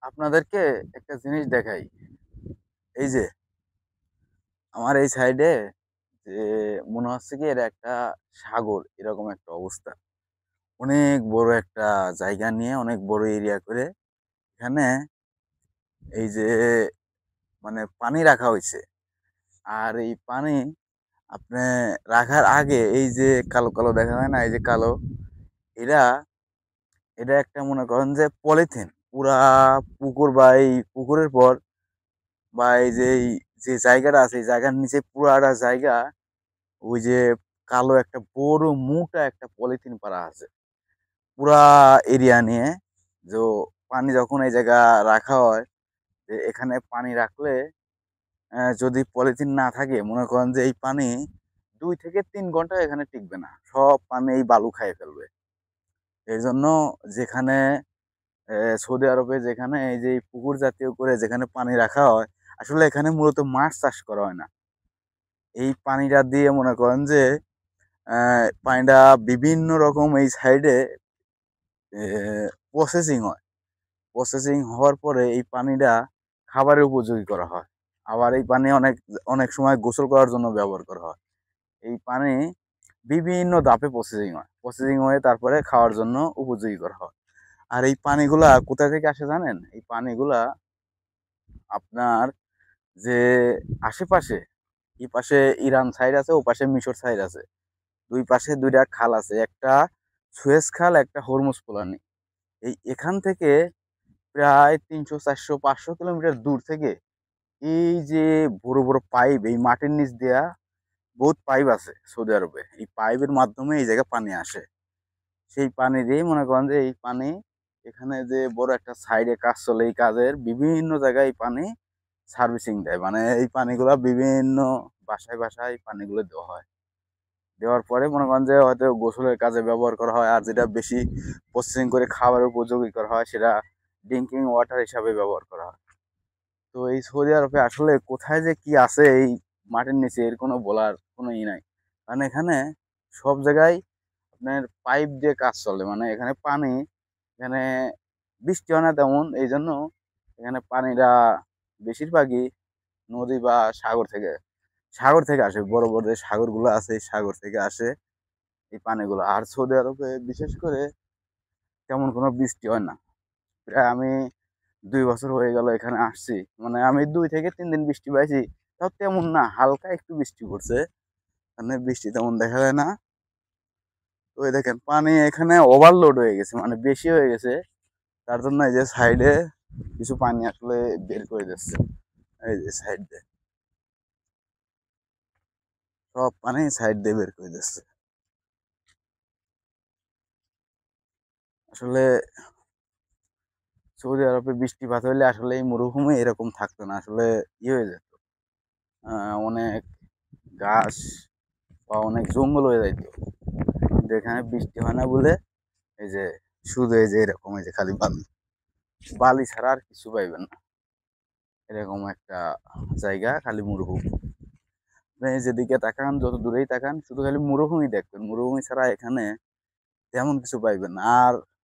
আপনাদেরকে একটা জিনিস দেখাই। এই যে আমার এই সাইডে যে মনে হচ্ছে কি এটা একটা সাগর এরকম একটা অবস্থা। অনেক বড় একটা জায়গা নিয়ে অনেক বড় এরিয়া করে এখানে এই যে মানে পানি রাখা হইছে। আর এই পানি আপনি রাখার আগে এই যে কালো, কালো দেখা যায় না? এই যে কালো এরা এটা একটা মনে করেন যে পলিথিন পুরা পুকুর বা এই পুকুরের পর বা এই যে জায়গাটা আছে এই জায়গার নিচে পুরাটা জায়গা ওই যে কালো একটা বড় মোটা একটা পলিথিন পাড়া আছে পুরা এরিয়া নিয়ে। যে পানি যখন এই জায়গা রাখা হয় যে এখানে পানি রাখলে যদি পলিথিন না থাকে মনে করেন যে এই পানি 2 থেকে 3 ঘন্টা এখানে টিকবে না, সব পানি এই বালু খাইয়ে ফেলবে। এই জন্য যেখানে সৌদি আরবে যেখানে এই যে এই পুকুর জাতীয় করে যেখানে পানি রাখা হয় আসলে এখানে মূলত মাছ চাষ করা হয় না। এই পানিটা দিয়ে মনে করেন যে পানিটা বিভিন্ন রকম এই সাইডে প্রসেসিং হয়। প্রসেসিং হওয়ার পরে এই পানিটা খাবারের উপযোগী করা হয়। আবার এই পানি অনেক অনেক সময় গোসল করার জন্য ব্যবহার করা হয়। এই পানি বিভিন্ন ধাপে প্রসেসিং হয়। প্রসেসিং হয়ে তারপরে খাওয়ার জন্য উপযোগী করা হয়। আর এই পানিগুলা কোথা থেকে আসে জানেন? এই পানিগুলা আপনার যে আশেপাশে, এই পাশে ইরান সাইড আছে, ওপাশে মিশর সাইড আছে। ২ পাশে ২ টা খাল আছে। একটা সুয়েজ খাল, একটা হরমুজ ফলানি। এখান থেকে প্রায় ৩০০, ৪০০, ৫০০ কিলোমিটার দূর থেকে এই যে বড়, বড় পাইপ এই মাটির নিচ দিয়া বহুত পাইপ আছে সৌদি আরবে। এই পাইপের মাধ্যমে এই জায়গায় পানি আসে। সেই পানি দিয়েই মনে করেন যে এই পানি এখানে যে বড় একটা সাইডে কাজ চলে, এই কাজের বিভিন্ন জায়গায় এই পানি সার্ভিসিং দেয়। মানে এই পানিগুলা বিভিন্ন বাসায়, বাসায় এই পানিগুলো দেওয়া হয়। দেওয়ার পরে মনে করেন যে হয়তো গোসলের কাজে ব্যবহার করা হয়। আর যেটা বেশি প্রসেসিং করে খাবারের উপযোগী করা হয় সেটা ড্রিংকিং ওয়াটার হিসাবে ব্যবহার করা হয়। তো এই সৌদি আরবে আসলে কোথায় যে কি আছে এই মাটির নিচে এর কোনো বলার কোনো নাই। কারণ এখানে সব জায়গায় আপনার পাইপ দিয়ে কাজ চলে। মানে এখানে পানি এখানে বৃষ্টি হয় না তেমন। এইজন্য এখানে পানিটা বেশিরভাগই নদী বা সাগর থেকে আসে। বড়, বড় যে সাগরগুলো আছে এই সাগর থেকে আসে এই পানিগুলো। আর সৌদি আরবে বিশেষ করে তেমন কোনো বৃষ্টি হয় না। প্রায় আমি ২ বছর হয়ে গেল এখানে আসছি। মানে আমি ২ থেকে ৩ দিন বৃষ্টি পাইছি। তাও তেমন না, হালকা একটু বৃষ্টি পড়ছে। এখানে বৃষ্টি তেমন দেখা যায় না। তো এই দেখেন পানি এখানে ওভারলোড হয়ে গেছে, মানে বেশি হয়ে গেছে। তার জন্য এই যে সাইডে কিছু পানি আসলে বের করে দিচ্ছে। এই যে সাইড দিয়ে সব পানি সাইড দিয়ে বের করে দিচ্ছে। আসলে সৌদি আরবে বৃষ্টিপাত হইলে আসলে এই মরুভূমি এরকম থাকতো না। আসলে হয়ে যেত। অনেক গাছ বা অনেক জঙ্গল হয়ে যাইত। কিন্তু এখানে বৃষ্টি হয় না বলে এই যে শুধু এই যে এরকম এই যে খালি বালি, বালি ছাড়া আর কিছু পাইবেন না। এরকম একটা জায়গা, খালি মরুভূমি। আপনি যেদিকে তাকান, যত দূরেই তাকান শুধু খালি মরুভূমি দেখবেন। মরুভূমি ছাড়া এখানে তেমন কিছু পাইবেন না। আর